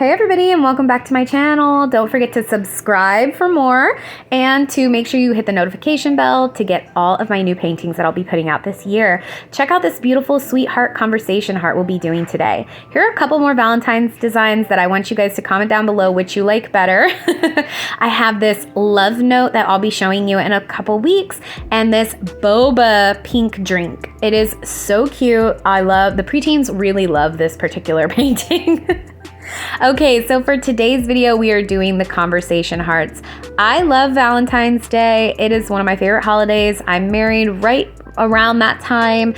Hey everybody, and welcome back to my channel. Don't forget to subscribe for more and to make sure you hit the notification bell to get all of my new paintings that I'll be putting out this year. Check out this beautiful sweetheart conversation heart we'll be doing today. Here are a couple more Valentine's designs that I want you guys to comment down below which you like better. I have this love note that I'll be showing you in a couple weeks, and this boba pink drink. It is so cute. I love, the preteens really love this particular painting. Okay, so for today's video, we are doing the conversation hearts. I love Valentine's Day. It is one of my favorite holidays. I'm married right around that time.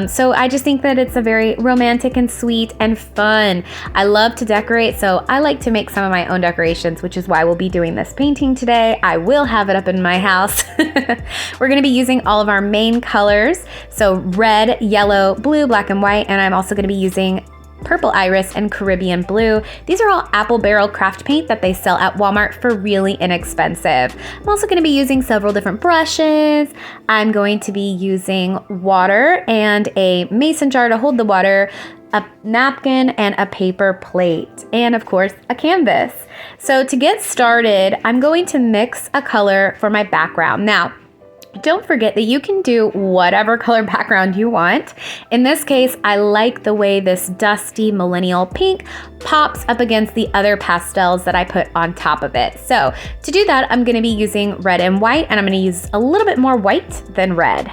So I just think that it's a very romantic and sweet and fun. I love to decorate, so I like to make some of my own decorations, which is why we'll be doing this painting today. I will have it up in my house. We're gonna be using all of our main colors. So red, yellow, blue, black, and white. And I'm also gonna be using purple iris and Caribbean blue. These are all apple barrel craft paint that they sell at Walmart for really inexpensive. I'm also going to be using several different brushes. I'm going to be using water and a mason jar to hold the water, a napkin, and a paper plate, and of course a canvas. So to get started, I'm going to mix a color for my background. Now, don't forget that you can do whatever color background you want. In this case, I like the way this dusty millennial pink pops up against the other pastels that I put on top of it. So to do that, I'm gonna be using red and white, and I'm gonna use a little bit more white than red.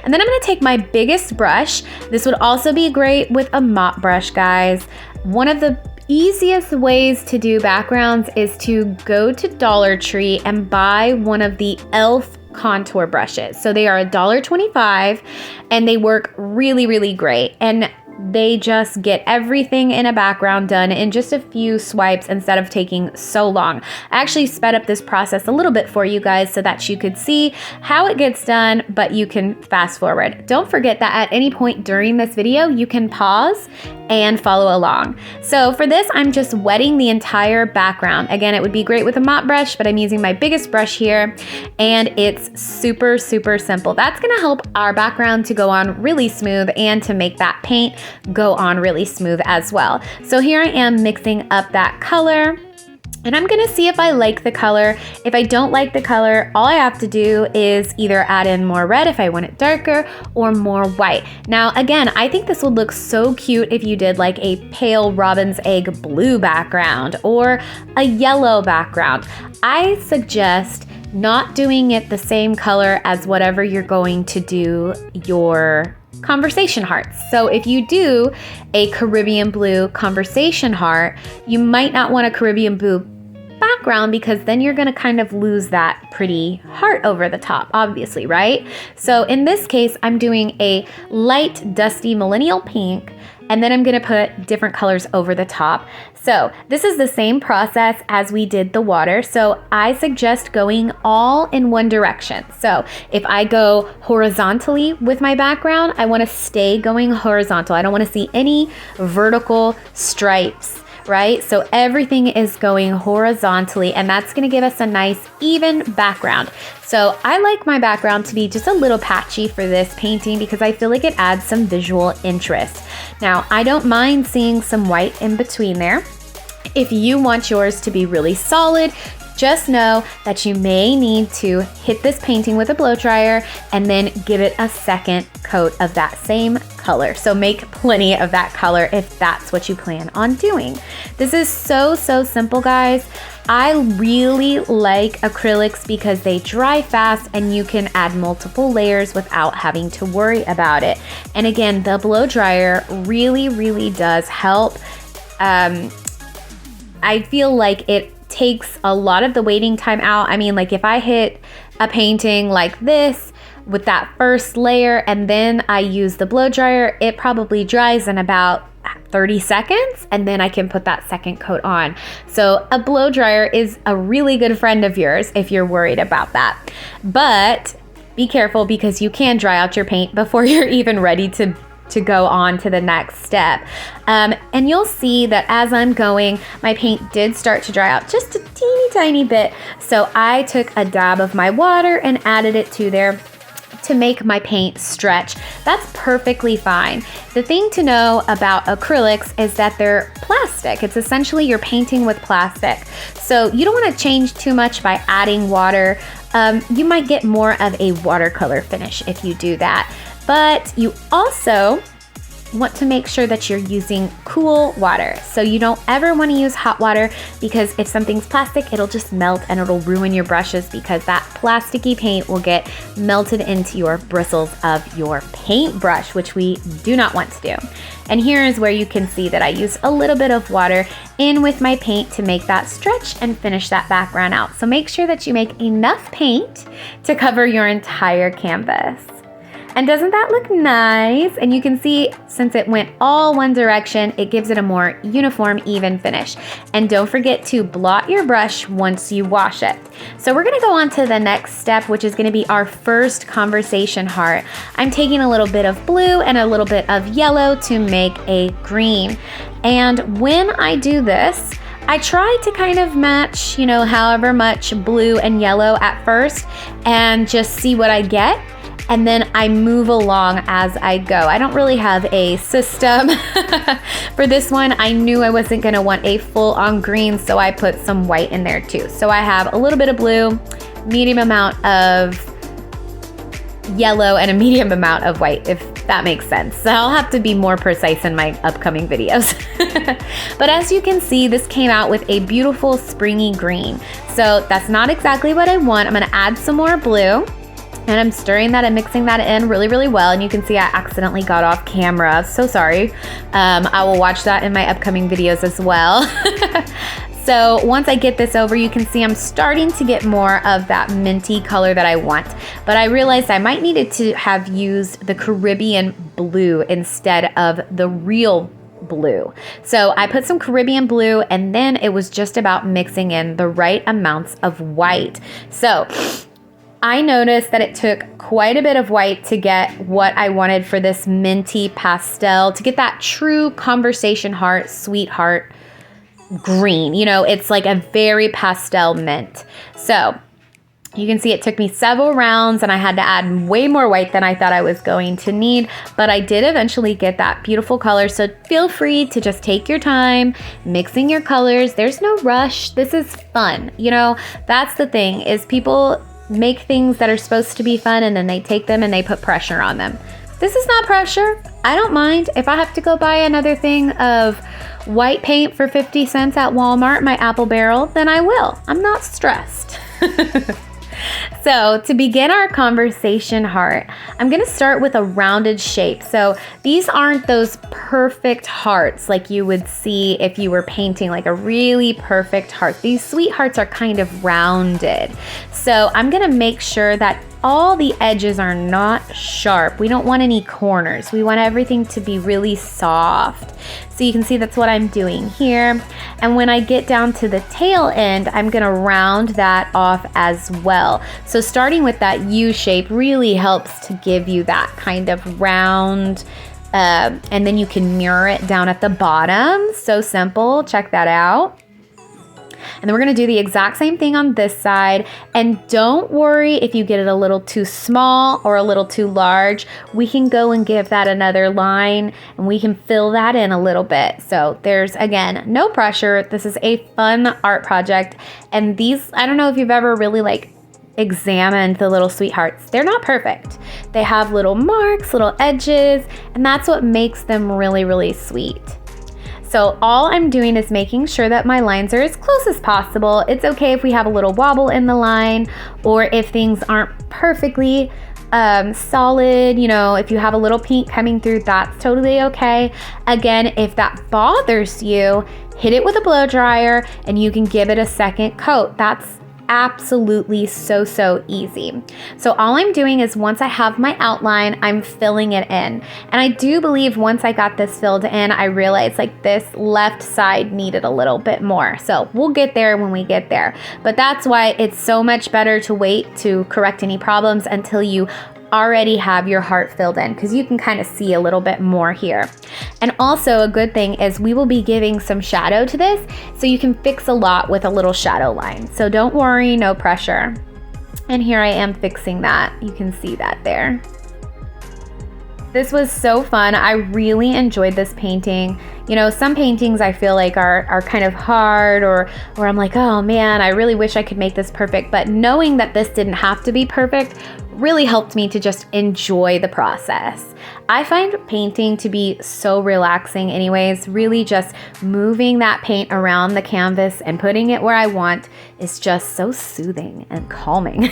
And then I'm gonna take my biggest brush. This would also be great with a mop brush, guys. One of the easiest ways to do backgrounds is to go to Dollar Tree and buy one of the e.l.f. contour brushes. So they are $1.25 and they work really, really great. And they just get everything in a background done in just a few swipes instead of taking so long. I actually sped up this process a little bit for you guys so that you could see how it gets done, but you can fast forward. Don't forget that at any point during this video, you can pause and follow along. So for this, I'm just wetting the entire background. Again, it would be great with a mop brush, but I'm using my biggest brush here, and it's super, super simple. That's gonna help our background to go on really smooth and to make that paint go on really smooth as well. So here I am mixing up that color, and I'm gonna see if I like the color. If I don't like the color, all I have to do is either add in more red if I want it darker, or more white. Now, again, I think this would look so cute if you did like a pale robin's egg blue background or a yellow background. I suggest not doing it the same color as whatever you're going to do your conversation hearts. So if you do a Caribbean blue conversation heart, you might not want a Caribbean blue background because then you're gonna kind of lose that pretty heart over the top, obviously, right? So in this case, I'm doing a light dusty millennial pink, and then I'm gonna put different colors over the top. So this is the same process as we did the water. So I suggest going all in one direction. So if I go horizontally with my background, I wanna stay going horizontal. I don't wanna see any vertical stripes, right? So everything is going horizontally, and that's gonna give us a nice even background. So I like my background to be just a little patchy for this painting because I feel like it adds some visual interest. Now, I don't mind seeing some white in between there. If you want yours to be really solid, just know that you may need to hit this painting with a blow dryer and then give it a second coat of that same color. So make plenty of that color if that's what you plan on doing. This is so, so simple, guys. I really like acrylics because they dry fast and you can add multiple layers without having to worry about it. And again, the blow dryer really, really does help. I feel like it takes a lot of the waiting time out. I mean, like if I hit a painting like this with that first layer and then I use the blow dryer, it probably dries in about 30 seconds, and then I can put that second coat on. So a blow dryer is a really good friend of yours if you're worried about that. But be careful because you can dry out your paint before you're even ready to go on to the next step. And you'll see that as I'm going, my paint did start to dry out just a teeny tiny bit. So I took a dab of my water and added it to there. to make my paint stretch, that's perfectly fine. The thing to know about acrylics is that they're plastic. It's essentially you're painting with plastic. So you don't want to change too much by adding water. You might get more of a watercolor finish if you do that. But you also want to make sure that you're using cool water. So you don't ever want to use hot water, because if something's plastic, it'll just melt and it'll ruin your brushes, because that plasticky paint will get melted into your bristles of your paintbrush, which we do not want to do. And here is where you can see that I use a little bit of water in with my paint to make that stretch and finish that background out. So make sure that you make enough paint to cover your entire canvas. And doesn't that look nice? And you can see, since it went all one direction, it gives it a more uniform, even finish. And don't forget to blot your brush once you wash it. So we're gonna go on to the next step, which is gonna be our first conversation heart. I'm taking a little bit of blue and a little bit of yellow to make a green. And when I do this, I try to kind of match, however much blue and yellow at first, and just see what I get. And then I move along as I go. I don't really have a system. For this one, I knew I wasn't gonna want a full-on green, so I put some white in there too. So I have a little bit of blue, medium amount of yellow, and a medium amount of white, if that makes sense. So I'll have to be more precise in my upcoming videos. But as you can see, this came out with a beautiful springy green. So that's not exactly what I want. I'm gonna add some more blue. And I'm stirring that and mixing that in really, really well. And you can see I accidentally got off camera. So sorry. I will watch that in my upcoming videos as well. So once I get this over, you can see I'm starting to get more of that minty color that I want. But I realized I might needed to have used the Caribbean blue instead of the real blue. So I put some Caribbean blue, and then it was just about mixing in the right amounts of white. So I noticed that it took quite a bit of white to get what I wanted for this minty pastel, to get that true conversation heart, sweetheart green. It's like a very pastel mint. So you can see it took me several rounds, and I had to add way more white than I thought I was going to need, but I did eventually get that beautiful color. So feel free to just take your time mixing your colors. There's no rush. This is fun. That's the thing, is people make things that are supposed to be fun, and then they take them and they put pressure on them. This is not pressure. I don't mind. If I have to go buy another thing of white paint for 50 cents at Walmart, my apple barrel, then I will. I'm not stressed. So to begin our conversation heart, I'm going to start with a rounded shape. So these aren't those perfect hearts like you would see if you were painting like a really perfect heart. These sweet hearts are kind of rounded. So I'm going to make sure that all the edges are not sharp. We don't want any corners. We want everything to be really soft. So you can see that's what I'm doing here. And when I get down to the tail end, I'm gonna round that off as well. So starting with that U shape really helps to give you that kind of round, and then you can mirror it down at the bottom. So simple, check that out. And then we're gonna do the exact same thing on this side. And don't worry if you get it a little too small or a little too large. We can go and give that another line, and we can fill that in a little bit. So there's, again, no pressure. This is a fun art project. And these, I don't know if you've ever really examined the little sweethearts. They're not perfect. They have little marks, little edges, and that's what makes them really, really sweet. So all I'm doing is making sure that my lines are as close as possible. It's okay if we have a little wobble in the line, or if things aren't perfectly solid, if you have a little pink coming through, that's totally okay. Again, if that bothers you, hit it with a blow dryer and you can give it a second coat. That's absolutely so easy. So all I'm doing is, once I have my outline, I'm filling it in. And I do believe once I got this filled in, I realized this left side needed a little bit more. So we'll get there when we get there. But that's why it's so much better to wait to correct any problems until you already have your heart filled in, because you can kind of see a little bit more here. And also a good thing is we will be giving some shadow to this, so you can fix a lot with a little shadow line. So don't worry, no pressure. And here I am fixing that. You can see that there. This was so fun. I really enjoyed this painting. You know, some paintings I feel like are kind of hard, or I'm like, oh man, I really wish I could make this perfect. But knowing that this didn't have to be perfect really helped me to just enjoy the process. I find painting to be so relaxing anyways. Really just moving that paint around the canvas and putting it where I want is just so soothing and calming.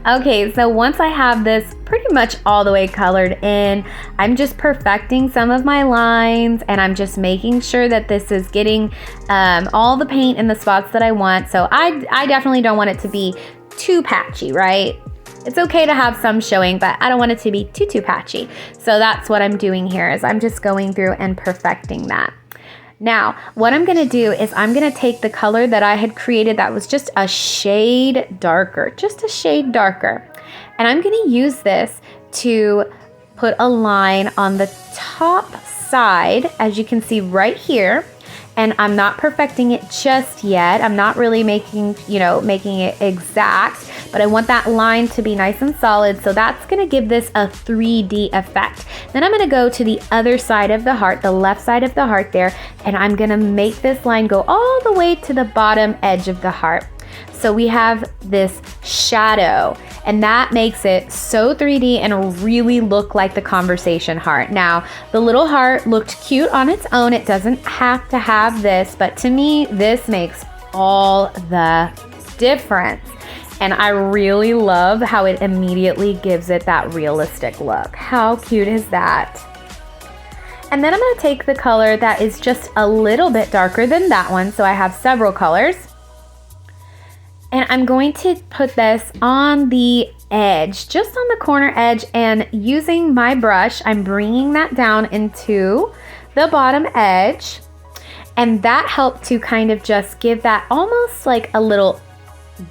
Okay, so once I have this pretty much all the way colored in, I'm just perfecting some of my lines, and I'm just making sure that this is getting all the paint in the spots that I want. So I definitely don't want it to be too patchy, right? It's okay to have some showing, but I don't want it to be too patchy. So that's what I'm doing here, is I'm just going through and perfecting that. Now, what I'm gonna do is I'm gonna take the color that I had created that was just a shade darker, and I'm gonna use this to put a line on the top side, as you can see right here. And I'm not perfecting it just yet. I'm not really making it exact, but I want that line to be nice and solid. So that's gonna give this a 3D effect. Then I'm gonna go to the other side of the heart, the left side of the heart there, and I'm gonna make this line go all the way to the bottom edge of the heart. So we have this shadow, and that makes it so 3D and really look like the conversation heart. Now, the little heart looked cute on its own. It doesn't have to have this, but to me, this makes all the difference. And I really love how it immediately gives it that realistic look. How cute is that? And then I'm gonna take the color that is just a little bit darker than that one. So I have several colors. And I'm going to put this on the edge, just on the corner edge, and using my brush, I'm bringing that down into the bottom edge. And that helped to kind of just give that almost like a little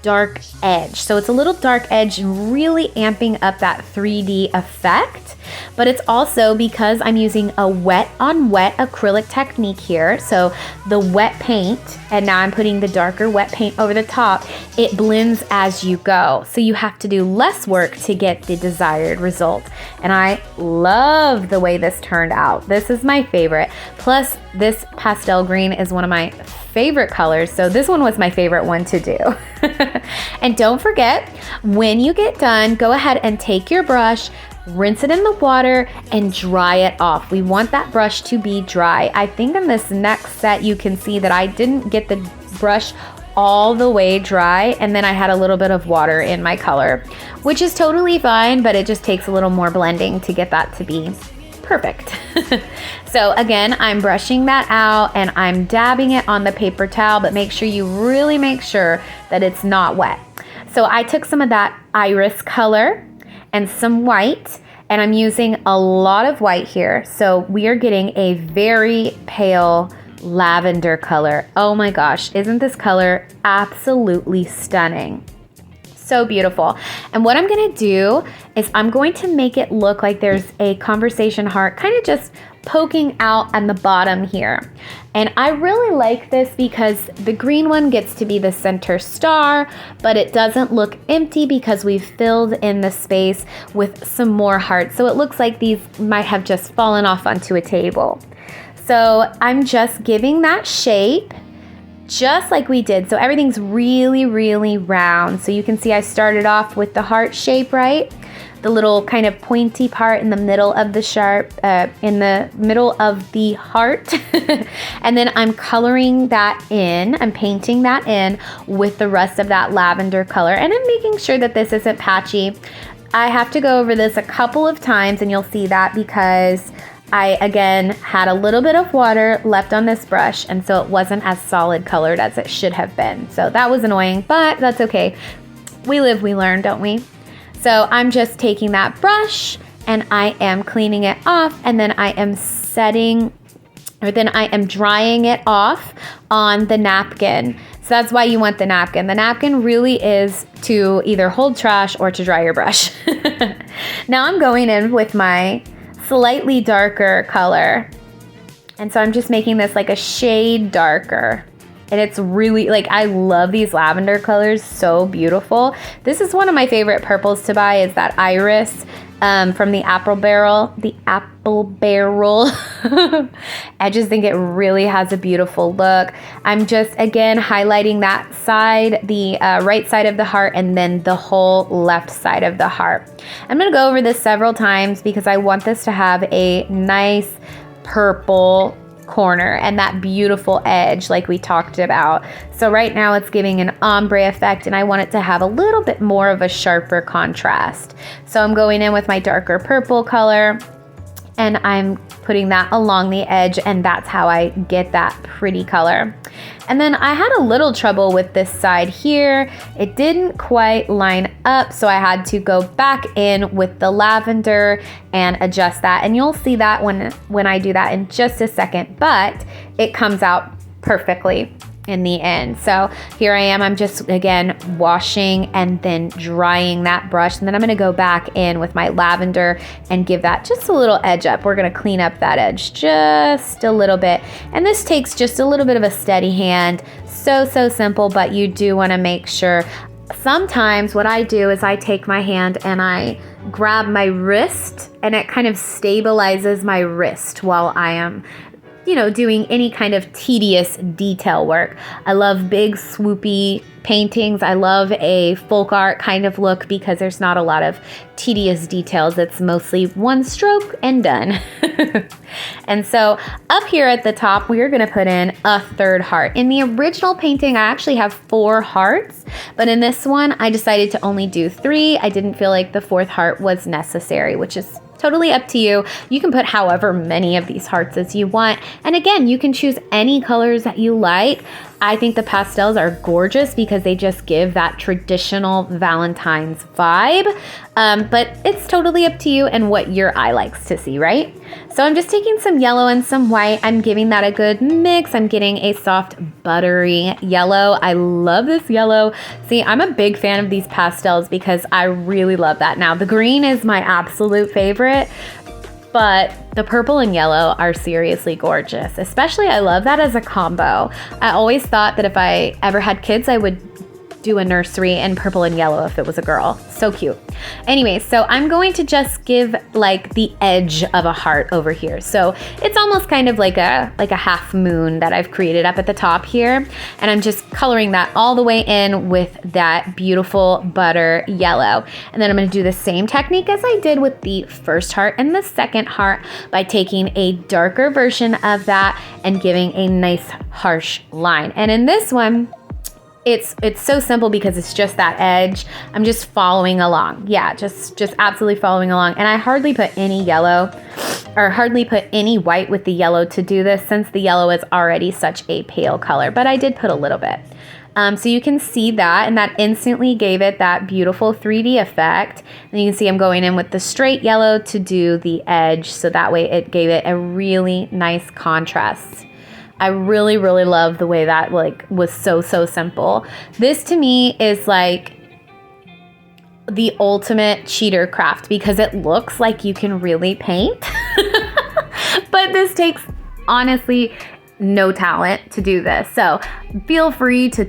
dark edge. So it's a little dark edge, really amping up that 3D effect. But it's also because I'm using a wet on wet acrylic technique here. So the wet paint, and now I'm putting the darker wet paint over the top. It blends as you go. So you have to do less work to get the desired result. And I love the way this turned out. This is my favorite. Plus, this pastel green is one of my favorite colors. So this one was my favorite one to do. And don't forget, when you get done, go ahead and take your brush, rinse it in the water, and dry it off. We want that brush to be dry. I think in this next set, you can see that I didn't get the brush all the way dry, and then I had a little bit of water in my color, which is totally fine, but it just takes a little more blending to get that to be perfect. So again, I'm brushing that out and I'm dabbing it on the paper towel, but make sure you really make sure that it's not wet. So I took some of that iris color and some white, and I'm using a lot of white here. So we are getting a very pale lavender color. Oh my gosh, isn't this color absolutely stunning? So beautiful. And what I'm gonna do is I'm going to make it look like there's a conversation heart kind of just poking out on the bottom here. And I really like this because the green one gets to be the center star, but it doesn't look empty because we've filled in the space with some more hearts. So it looks like these might have just fallen off onto a table. So I'm just giving that shape just like we did. So everything's really, really round. So you can see I started off with the heart shape, right? The little kind of pointy part in the middle of the in the middle of the heart. And then I'm coloring that in, I'm painting that in with the rest of that lavender color. And I'm making sure that this isn't patchy. I have to go over this a couple of times, and you'll see that because I, again, had a little bit of water left on this brush, and so it wasn't as solid colored as it should have been. So that was annoying, but that's okay. We live, we learn, don't we? So I'm just taking that brush and I am cleaning it off, and then I am drying it off on the napkin. So that's why you want the napkin. The napkin really is to either hold trash or to dry your brush. Now I'm going in with my slightly darker color. And so I'm just making this like a shade darker. And it's really, like, I love these lavender colors, so beautiful. This is one of my favorite purples to buy, is that iris from the apple barrel. I just think it really has a beautiful look. I'm just, again, highlighting that side, the right side of the heart, and then the whole left side of the heart. I'm going to go over this several times because I want this to have a nice purple corner and that beautiful edge like we talked about. So right now it's giving an ombre effect, and I want it to have a little bit more of a sharper contrast. So I'm going in with my darker purple color, and I'm putting that along the edge, and that's how I get that pretty color. And then I had a little trouble with this side here. It didn't quite line up, so I had to go back in with the lavender and adjust that. And you'll see that when I do that in just a second, but it comes out perfectly in the end. So here I am, I'm just, again, washing and then drying that brush. And then I'm gonna go back in with my lavender and give that just a little edge up. We're gonna clean up that edge just a little bit. And this takes just a little bit of a steady hand. So simple, but you do wanna make sure. Sometimes what I do is I take my hand and I grab my wrist, and it kind of stabilizes my wrist while I am doing any kind of tedious detail work. I love big swoopy paintings. I love a folk art kind of look because there's not a lot of tedious details. It's mostly one stroke and done. And so up here at the top, we are going to put in a third heart. In the original painting, I actually have 4 hearts, but in this one, I decided to only do 3. I didn't feel like the 4th heart was necessary, which is totally up to you. You can put however many of these hearts as you want. And again, you can choose any colors that you like. I think the pastels are gorgeous because they just give that traditional Valentine's vibe. But it's totally up to you and what your eye likes to see, right? So I'm just taking some yellow and some white. I'm giving that a good mix. I'm getting a soft, buttery yellow. I love this yellow. See, I'm a big fan of these pastels because I really love that. Now, the green is my absolute favorite, but the purple and yellow are seriously gorgeous. Especially, I love that as a combo. I always thought that if I ever had kids, I would do a nursery in purple and yellow if it was a girl. So cute. Anyway, so I'm going to just give like the edge of a heart over here. So it's almost kind of like a half moon that I've created up at the top here. And I'm just coloring that all the way in with that beautiful butter yellow. And then I'm going to do the same technique as I did with the first heart and the second heart by taking a darker version of that and giving a nice harsh line. And in this one, it's so simple because it's just that edge. I'm just following along. Yeah, just absolutely following along. And I hardly put any yellow or hardly put any white with the yellow to do this since the yellow is already such a pale color, but I did put a little bit. So you can see that, and that instantly gave it that beautiful 3D effect. And you can see I'm going in with the straight yellow to do the edge, so that way it gave it a really nice contrast. I really love the way that was so simple. This to me is like the ultimate cheater craft because it looks like you can really paint. But this takes, honestly, no talent to do this. So feel free to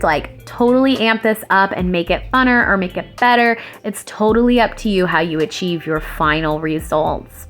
totally amp this up and make it funner or make it better. It's totally up to you how you achieve your final results.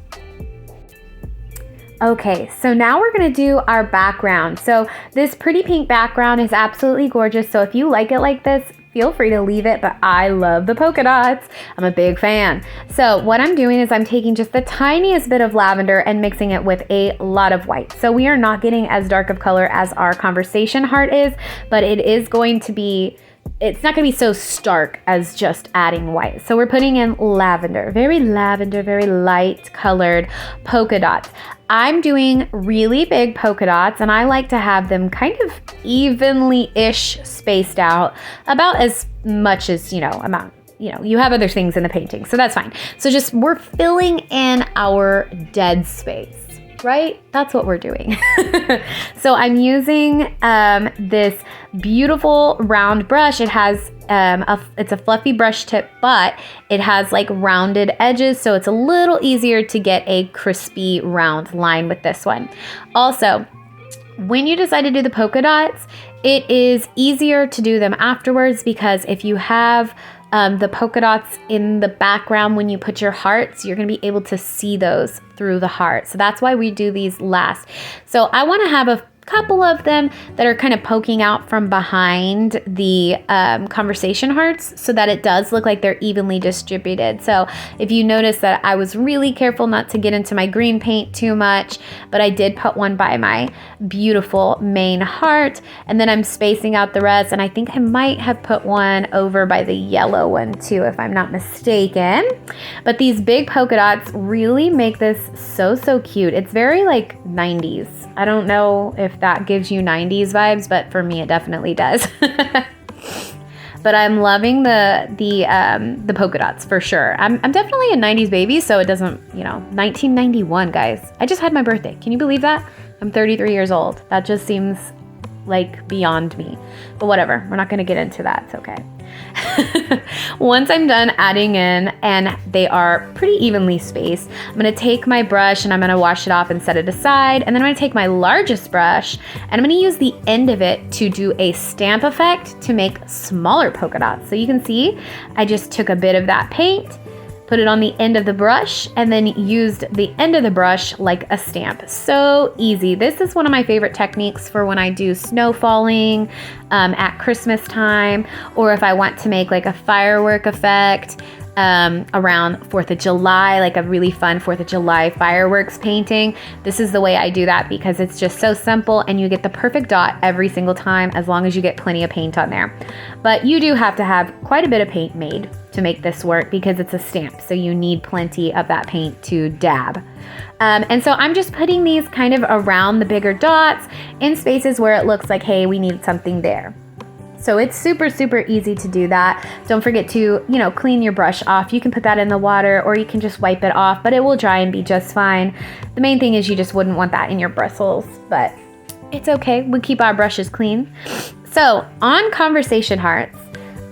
Okay, so now we're gonna do our background. So this pretty pink background is absolutely gorgeous. So if you like it like this, feel free to leave it, but I love the polka dots. I'm a big fan. So what I'm doing is I'm taking just the tiniest bit of lavender and mixing it with a lot of white. So we are not getting as dark of color as our conversation heart is, but it is going to be, it's not going to be so stark as just adding white. So we're putting in lavender, very light colored polka dots. I'm doing really big polka dots, and I like to have them kind of evenly-ish spaced out, about as much as, you have other things in the painting, so that's fine. So just, we're filling in our dead space, right? That's what we're doing. So I'm using this beautiful round brush. It has it's a fluffy brush tip, but it has rounded edges, so it's a little easier to get a crispy round line with this one. Also, When you decide to do the polka dots, it is easier to do them afterwards because if you have the polka dots in the background when you put your hearts, you're going to be able to see those through the heart. So that's why we do these last. So I want to have a couple of them that are kind of poking out from behind the conversation hearts so that it does look like they're evenly distributed. So if you notice that I was really careful not to get into my green paint too much, but I did put one by my beautiful main heart, and then I'm spacing out the rest, and I think I might have put one over by the yellow one too, if I'm not mistaken. But these big polka dots really make this so cute. It's very like 90s. I don't know if that gives you 90s vibes, but for me it definitely does. But I'm loving the polka dots for sure. I'm definitely a 90s baby, so it doesn't, 1991, guys. I just had my birthday. Can you believe that? I'm 33 years old. That just seems like beyond me. But whatever, we're not gonna get into that, it's okay. Once I'm done adding in and they are pretty evenly spaced, I'm gonna take my brush and I'm gonna wash it off and set it aside. And then I'm gonna take my largest brush and I'm gonna use the end of it to do a stamp effect to make smaller polka dots. So you can see, I just took a bit of that paint, put it on the end of the brush, and then used the end of the brush like a stamp. So easy. This is one of my favorite techniques for when I do snow falling at Christmas time, or if I want to make like a firework effect around 4th of July, like a really fun 4th of July fireworks painting. This is the way I do that because it's just so simple and you get the perfect dot every single time as long as you get plenty of paint on there. But you do have to have quite a bit of paint made to make this work because it's a stamp, so you need plenty of that paint to dab. And so I'm just putting these kind of around the bigger dots in spaces where it looks like, hey, we need something there. So it's super easy to do that. Don't forget to, clean your brush off. You can put that in the water or you can just wipe it off, but it will dry and be just fine. The main thing is you just wouldn't want that in your bristles, but it's okay. We keep our brushes clean. So on conversation hearts,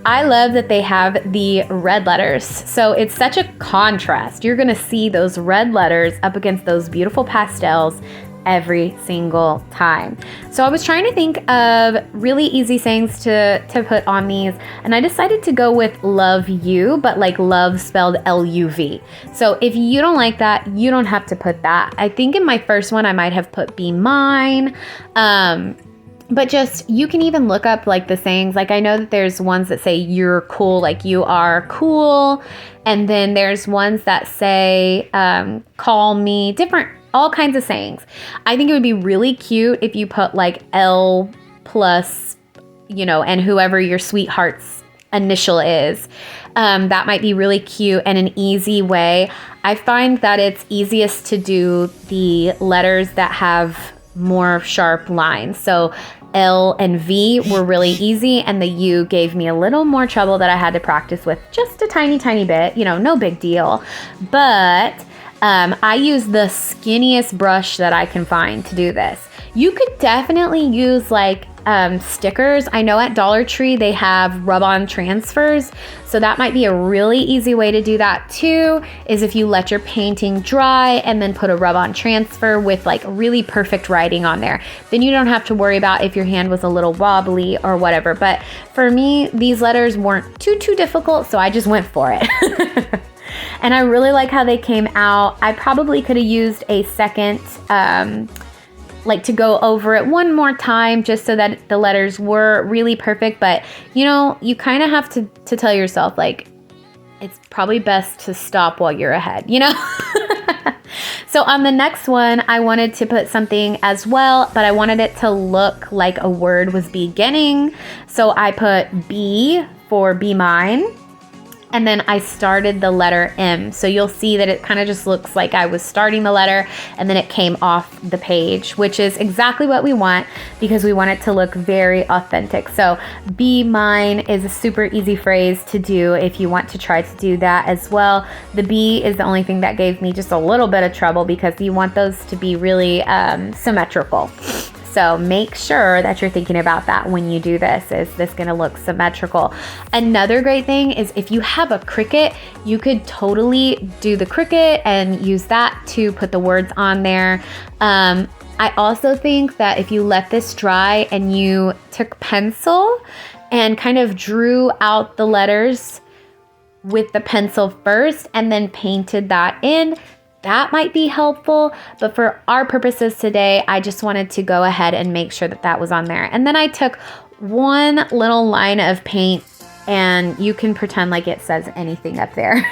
I love that they have the red letters. So it's such a contrast. You're gonna see those red letters up against those beautiful pastels every single time. So I was trying to think of really easy sayings to put on these, and I decided to go with love you, but like love spelled L-U-V. So if you don't like that, you don't have to put that. I think in my first one, I might have put be mine. But just, you can even look up like the sayings. Like I know that there's ones that say you're cool, like you are cool. And then there's ones that say call me, all kinds of sayings. I think it would be really cute if you put like L plus, and whoever your sweetheart's initial is. That might be really cute and an easy way. I find that it's easiest to do the letters that have more sharp lines. So L and V were really easy, and the U gave me a little more trouble that I had to practice with just a tiny bit, no big deal. But I use the skinniest brush that I can find to do this. You could definitely use like stickers. I know at Dollar Tree they have rub-on transfers, so that might be a really easy way to do that too, is if you let your painting dry and then put a rub-on transfer with like really perfect writing on there. Then you don't have to worry about if your hand was a little wobbly or whatever. But for me, these letters weren't too difficult, so I just went for it. And I really like how they came out. I probably could have used a second like to go over it one more time just so that the letters were really perfect. But you kind of have to tell yourself like it's probably best to stop while you're ahead, So on the next one, I wanted to put something as well, but I wanted it to look like a word was beginning. So I put B for be mine. And then I started the letter M. So you'll see that it kind of just looks like I was starting the letter and then it came off the page, which is exactly what we want because we want it to look very authentic. So be mine is a super easy phrase to do if you want to try to do that as well. The B is the only thing that gave me just a little bit of trouble because you want those to be really symmetrical. So make sure that you're thinking about that when you do this. Is this going to look symmetrical? Another great thing is if you have a Cricut, you could totally do the Cricut and use that to put the words on there. I also think that if you let this dry and you took pencil and kind of drew out the letters with the pencil first and then painted that in, that might be helpful. But for our purposes today, I just wanted to go ahead and make sure that that was on there. And then I took one little line of paint, and you can pretend like it says anything up there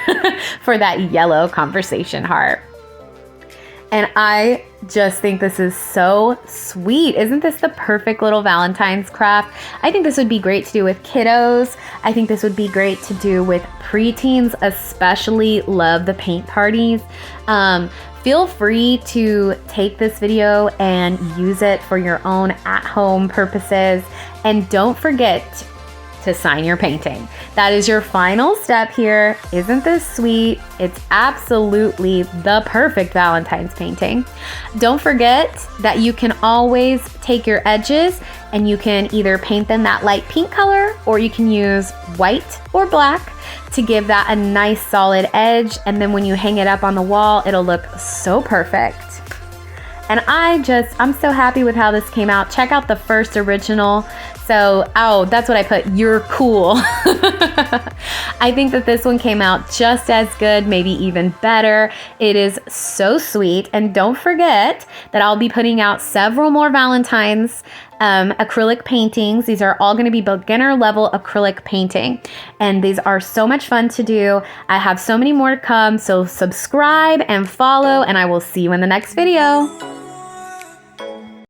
for that yellow conversation heart. And I just think this is so sweet. Isn't this the perfect little Valentine's craft? I think this would be great to do with kiddos. I think this would be great to do with preteens, especially love the paint parties. Feel free to take this video and use it for your own at-home purposes. And don't forget to sign your painting. That is your final step here. Isn't this sweet? It's absolutely the perfect Valentine's painting. Don't forget that you can always take your edges and you can either paint them that light pink color, or you can use white or black to give that a nice solid edge. And then when you hang it up on the wall, it'll look so perfect. And I'm so happy with how this came out. Check out the first original. So, oh, that's what I put, you're cool. I think that this one came out just as good, maybe even better. It is so sweet. And don't forget that I'll be putting out several more Valentine's acrylic paintings. These are all going to be beginner level acrylic painting. And these are so much fun to do. I have so many more to come. So subscribe and follow, and I will see you in the next video.